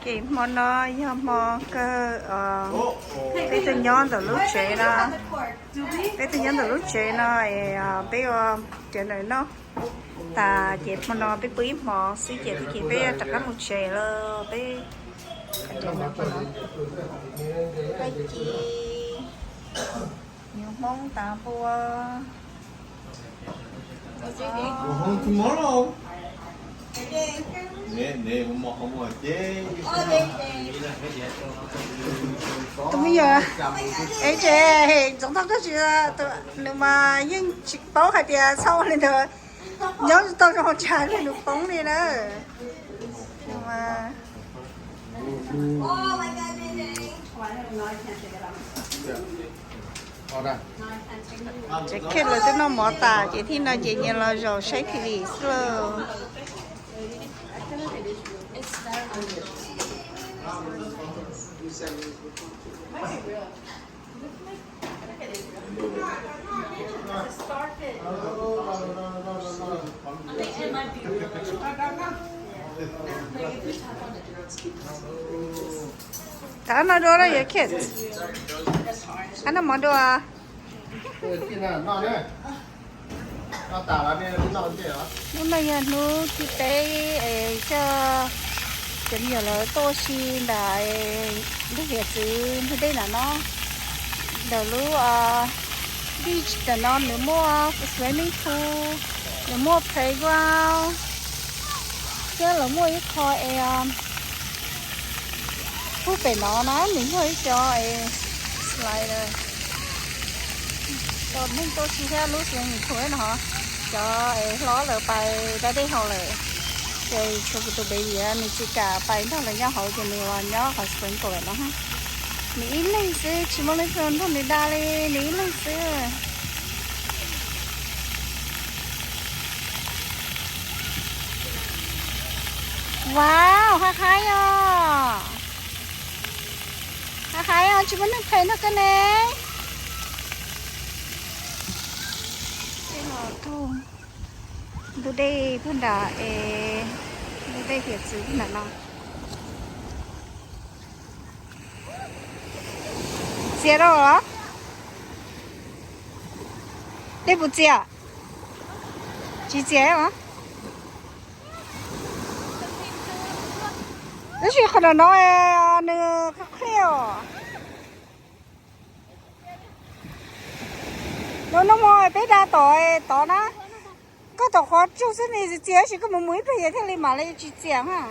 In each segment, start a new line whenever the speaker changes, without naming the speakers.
cái món nó món cái cái từ nhón từ lúc chế nó cái từ nhón từ lúc chế nó bây giờ chuyện này nó ta chế món nó bây bưởi mò xí chế thì bây giờ chắc chắn một chế lo bây cái chuyện này của nó cái gì nhiều món ta bùa
tomorrow. Nè, một không rồi chế.
tụi bây giờ ấy chế chúng ta có chuyện nếu mà nhưng chỉ bảo hay thì sau này thôi nhớ tôi cho họ trả lại được bóng đi nữa nhưng mà chỉ khi là cái nó mỏ tà chỉ thì nó chỉ như là rồi sai cái gì rồi đó nó đồ đó vậy kids anh nó mỏ đồ à nó này nó chỉ để cho chừng giờ là tôi xin đại lúc hiện sự thế đây là nó đầu lúc beach là nó nếu mua swimming pool nếu mua playground chứ là mua cái kho phút về nó mình hơi cho slider cho nên tôi xin theo lúc swimming pool nó cho nó là bài đã đi học rồi rồi cho tụi bây giờ mình chỉ cả bài đó là nhau hậu cho mình là nhau học sinh của nó ha mỹ lên xưa chỉ muốn lên sơn thôi mình đa lên mỹ lên xưa wow ha khai chỉ muốn lên thấy nó cái này cái họ thôi tôi đây phân đà tôi đây thiệt sự là nó chia đâu đó đây不chia chỉ chia hả nó chỉ khả năng nói nè khắc khéo nó mồi bé đa tỏi nó có tỏi khó chút xíu này chỉ chỉ có một mũi bây giờ thế này mà lại chỉ chém hả?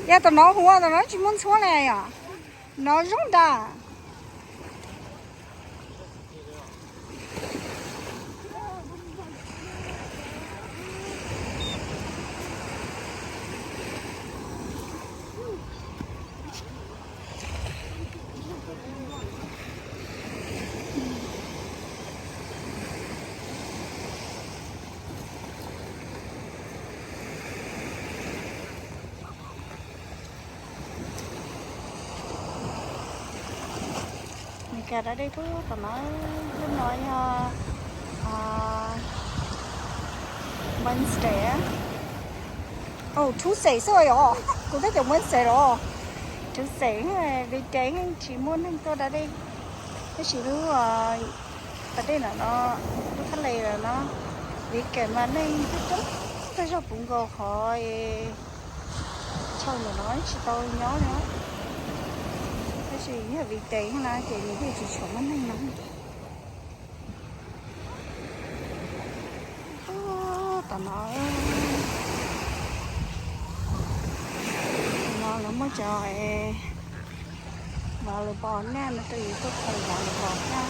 Ya tao nó hùa tao nó chỉ muốn xóa này à? Nó rung đà. Kể ra đây tôi tao nói Wednesday á. Tuesday rồi à? Cũng thấy chồng Wednesday rồi. Tuesday vì tránh chỉ muốn anh tôi đã đi. Cái chỉรู้tại đây là nó khá là nó vì kể mà này tôi cho bụng gò khỏi cho người nói chỉ tôi nhớ nữa. Cái gì như vị tế là cái gì thì chỉ sống anh nóng tao nói nó mới cho vào lời bò nè nó tự tôi phải vào lời bò ra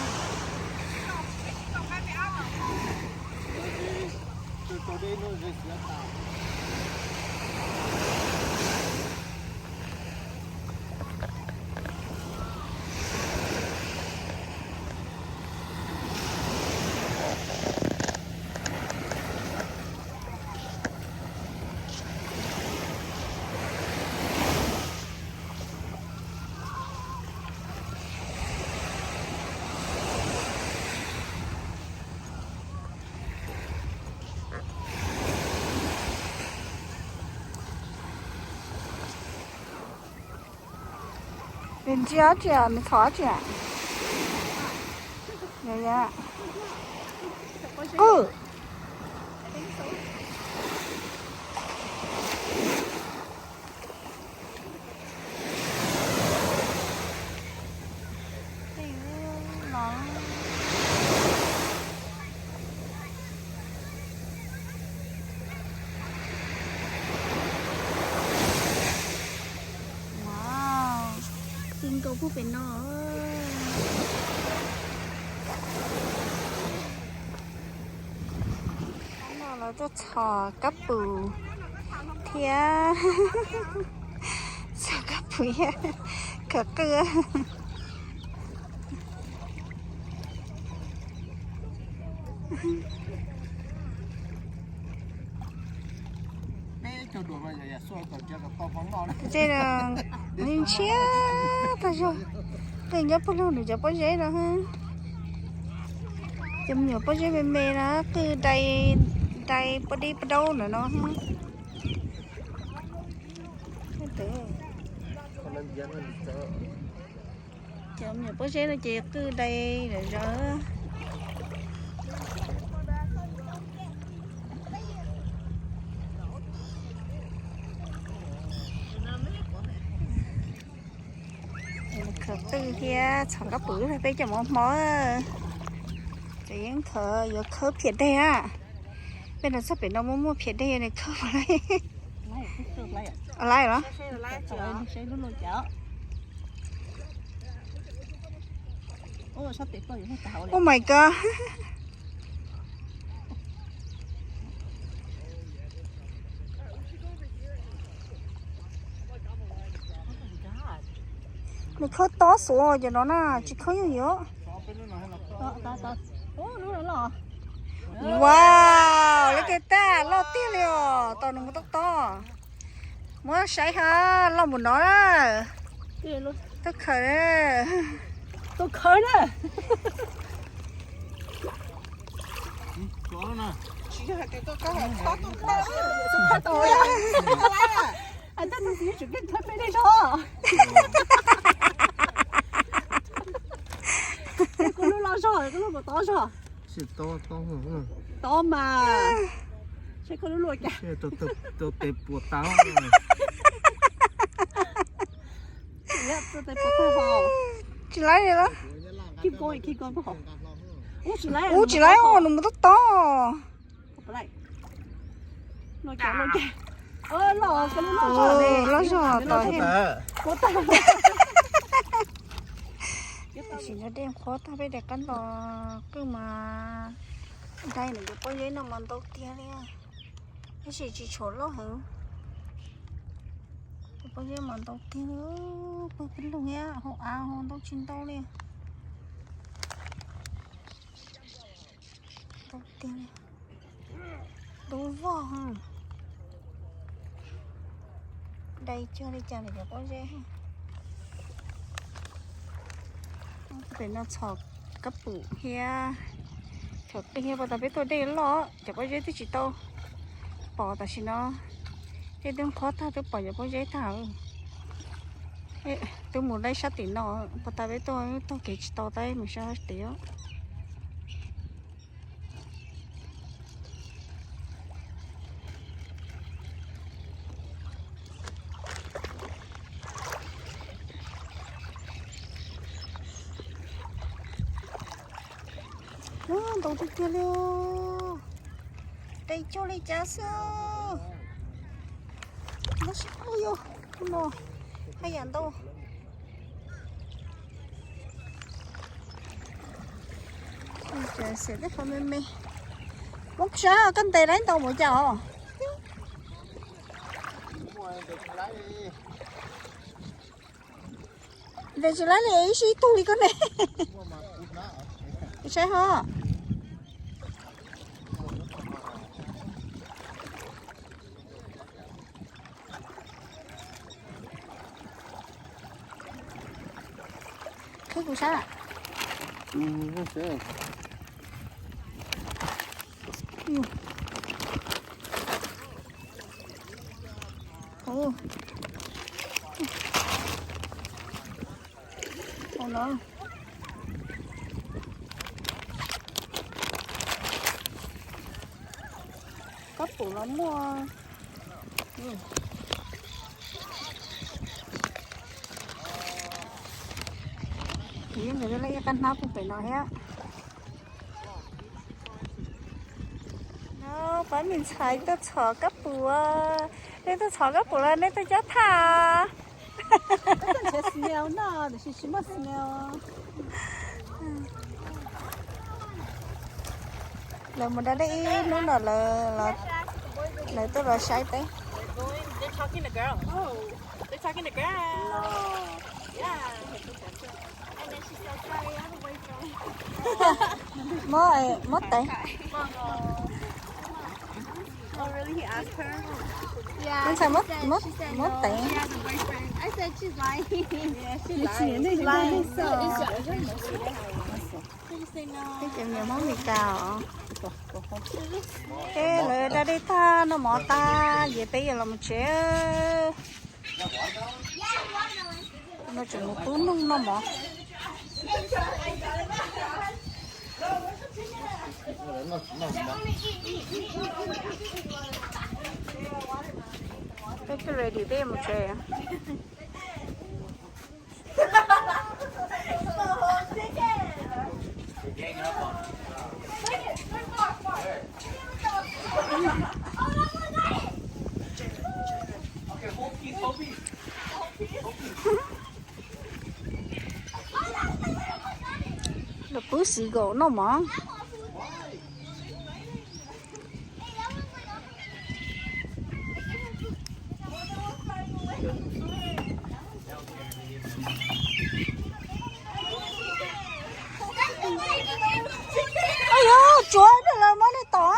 人家这没错这，爷爷，哦。kinh cầu phú biển nó nó là cho trò cấp bù thia sao cấp bù ya cờ cưa这là mình chia ta cho mình nhớ bao lâu nữa cho bao giấy đó ha chấm nhiều bao giấy mềm mềm đó từ đây đây bao đi bao đâu nữa nó ha chấm nhiều bao giấy nó chỉ từ đây rồi đó khờ tư kia chẳng có bự rồi bây giờ mỏ chỉ khờ giờ khờ phiệt đây á bên là sắp bị nó mua phiệt đây này khờ vào đây lại đó oh my god mình khơi to số giờ nó na chỉ khơi nhiều wow lấy cái ta lo tiền liều to nó tóc to mua sấy ha lo một nó tôi khơi nè chỉ cho cái có khó tôi anh ta chỉ chuẩn bị thôi phải đây thôi cái lúc lo rồi cái lúc mà to rồi to màใช่คนรวยแก
ตัวเตะปวดเท้า
เนี่ยตัวเตะปวดเท้าchỉ lấy vậy đó kim con không chỉ lấy ô nó mới to lại lôi kẹ lò cái lò giò to chỉ nó đem khó ta bây giờ cắn lò cứ mà đây này có giấy nó mòn đầu tiên nha cái gì chỉ chỗ lo hả có giấy mòn đầu tiên nữa có cái lồng nha họ họ đâu chín đâu nè đầu tiên đồ vò hả đây cho đi chào này có giấy ha để nó chọc cấp bự kia chọc cái kia bảo biết tôi đây lo chả có giấy thì chỉ to bỏ ta xin nó cái đừng khó ta tôi bỏ cho giấy thảo tôi muốn đây sát tiền nó bảo ta biết tôi kể chỉ to tay mình sao tiền đầu tiên kia luôn đây cho lấy giá sơ nó sẽ có vô nó hay ăn đâu trời sẽ rất là mê bốc sao canh tê đánh đâu mà chào để chỉ lấy này xí tu đi con này sẽ hả cái của sao ạ Ôi nó. Có phụ nó mua. Nghĩ người ta lấy cái căn nắp cũng phải nói hết. Nó phải mình xài tôi chở các bùa. Nên tôi chở các bùa là nên tôi chết thà.
Chế smell nó, để chị mà smell.
Là mình đã đi nó là tôi là sai đấy.
They're talking to girl. Oh, they're talking to girl. Yeah. And then she said, sorry, I have a boyfriend.
Mất đấy.
Oh, really? He asked her?
Nên
Yeah.
sao mất
She said
mất
no,
đấy.
she has a boyfriend. I said she's lying. Yeah, she's
lying.
lying. She's lying.
Sợ.
She say no.
Cái chuyện nhiều món mì cào. Cái lời ra đây ta nó mỏ ta về bây giờ là một chế. Nó chỉ một túi nó mỏ. Cái ready đây một chế. Nó bự xì gỗ nó mỏ. Ôi dồi, chúa đó là món này to.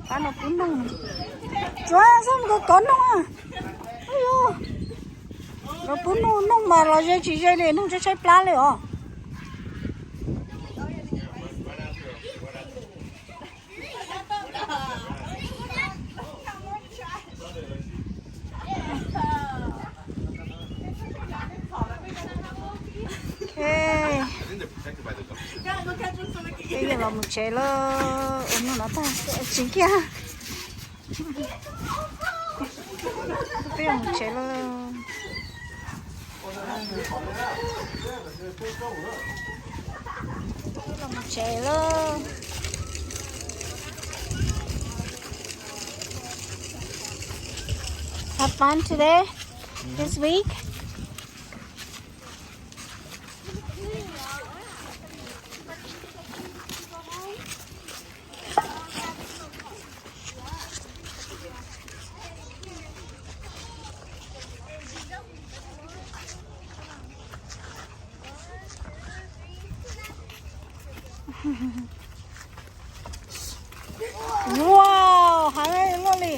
Cá nó cũng nông. Chúa sao mà có con đâu à? Ôi dồi. Nó cũng nông mà nó chỉ chơi này, nó chỉ chơi plá này à? Bây giờ là một chế là nó ta chính kia. Bây giờ một chế là một chế là have fun today, this week. Wow, hàng này luôn đi.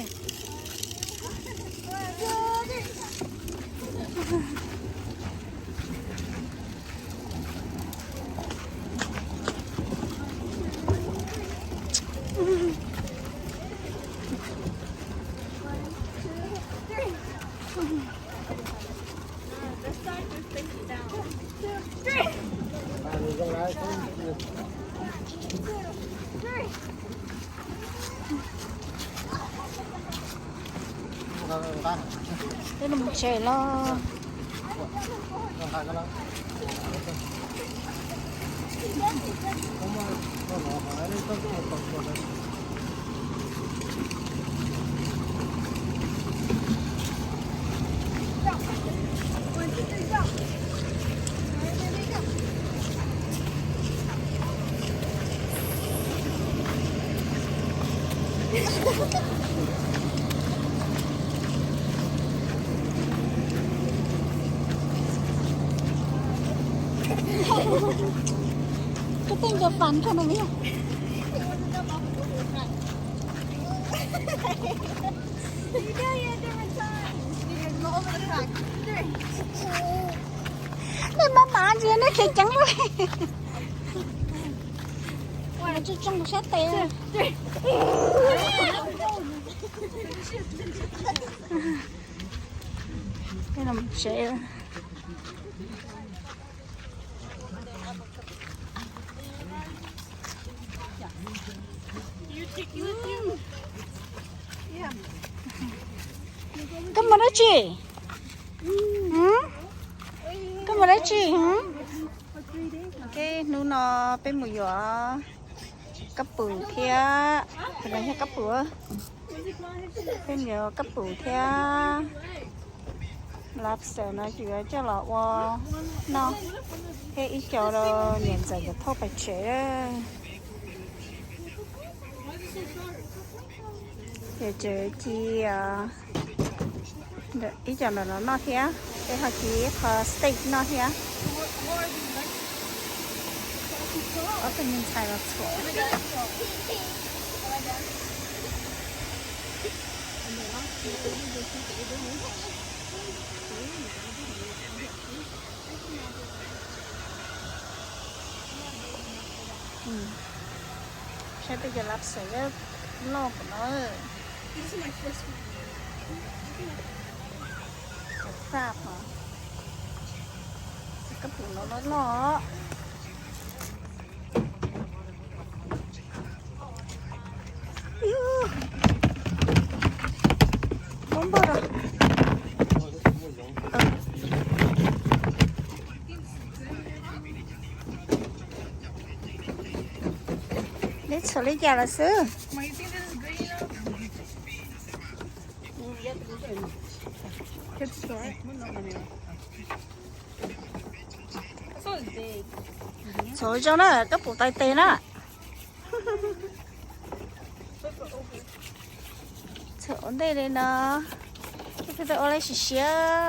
Đây là một trẻ lo. Cái tên cho phản cho nó biết. Đây má gì nó kì trắng rồi. Wow, nó trong một sát tiền. Cái là một chế. Come on, chị. Come on, chị. Cái nu nó bên mùi gió cấp bự thia, cái này cấp bự. Bên giờ cấp bự thia, lạp xẻo nó chỉ cho lọ qua nó cái ít cho nó nhận giải được thâu bạch chế. Giờ chơi chi ít cho nó thia, cái họ chỉ steak nó thia. Ở bên bên xài là sủa. Sẽ bây giờ lắp sữa lo của nó. Sạp hả? Cái bụng nó lo. Không bao rồi. Lấy sổ lấy già là sư. Sổ cho nó cái bộ tay tên á. Sổ đây đây nó. Cái tôi lấy xíu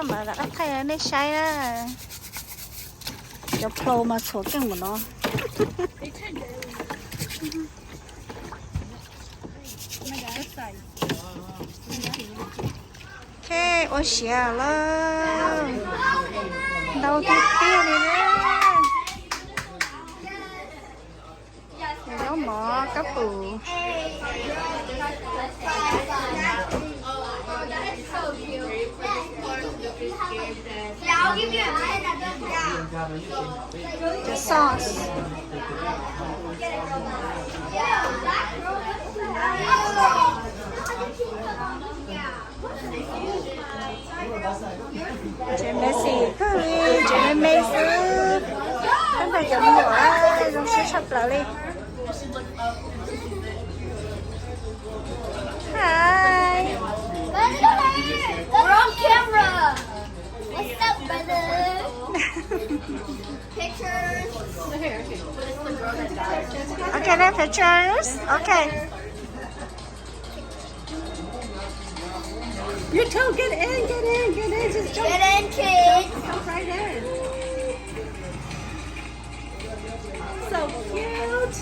mà đã thay nó sai á. Cho pro mà sổ chân của nó. Okay, ôi xìa là đâu thì tiêu đi nè. Nó mỏ cấp bự.
I'll give you a
The sauce. Chị Messi curry, chị Messi. Chúng ta chọn nhỏ, dùng sữa sắp lại đi. Hi.
We're on camera. What's up, brother? Pictures.
Okay, then pictures. Okay. You two get in, just jump.
Get in, kids.
Jump right in. So cute.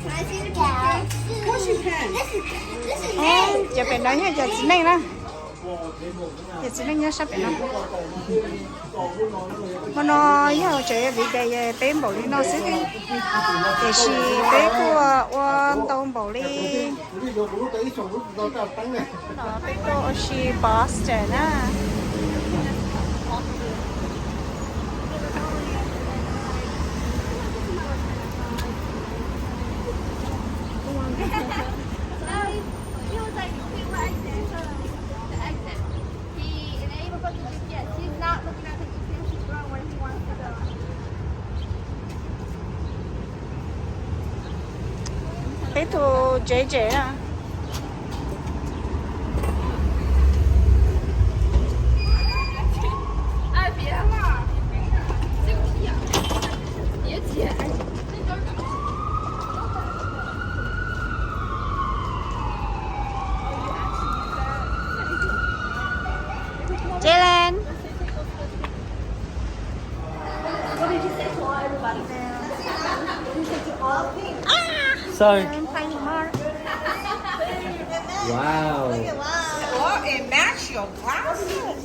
Can I see the picture?
Of course you can.
This is me.
Giờ phải nói nha, giờ chỉ này nè. Giờ chỉ này nha, sắp phải nói. Mà nó giờ chơi bị cái bên bảo lý nó xí đi. Để xí bên của đông bảo lý. Nó bên của xí Boston á.
He was like, okay, what exit? The exit. And then even goes to GPS. He's not looking at the GPS. He's going where he wants to go.
Cái tụ dễ à.
Ah, 别了，这个屁呀！别解，这都是。
Jalen.
What did you say to all everybody? You said to all people.
Sorry.
Wow.
Wow.
Oh, it matched your glasses.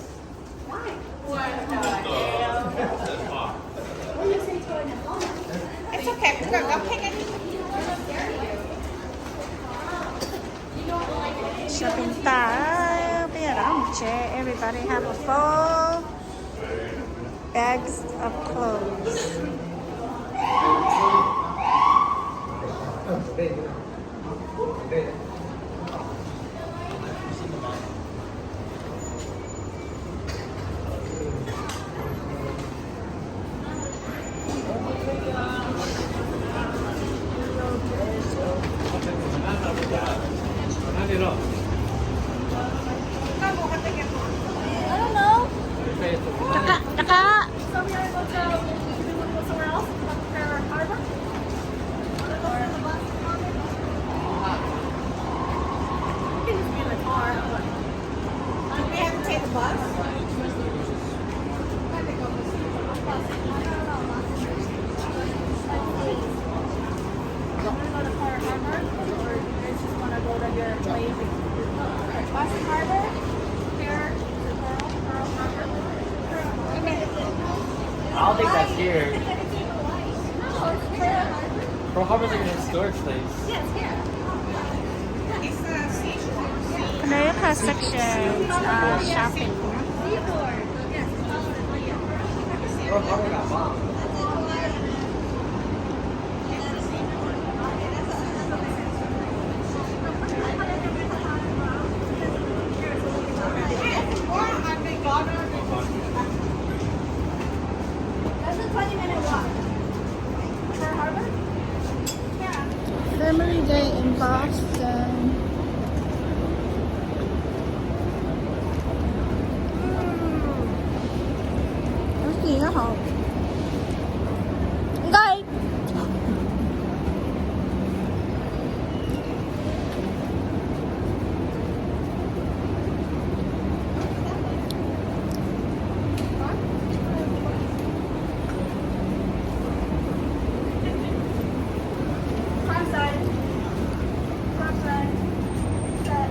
It's okay. We're gonna go pick it.
shopping time. Everybody have a full bags of clothes.
I don't know.
Taka.
So we want to go somewhere else? Fair Harbor? We can just be in the car.
We have to take the bus.
Want to go to Pearl Harbor? Or you guys just want to go to your place? Boston Harbor? Pearl Harbor?
I don't think that's here. Pearl Harbor's like an historic place.
It's a seashore.
America section shopping.
Pearl Harbor got bombed.
That's a 20-minute walk. Pearl Harbor?
Family Day in Boston. Cái gì đó hả? Đây.
Front side. Front side. Set.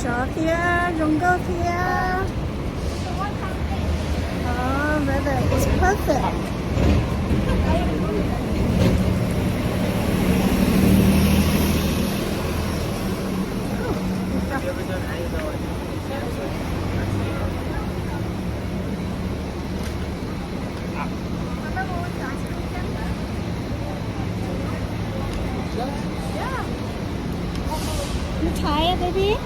Shop here, don't go here. Oh, weather is perfect. You tired, baby?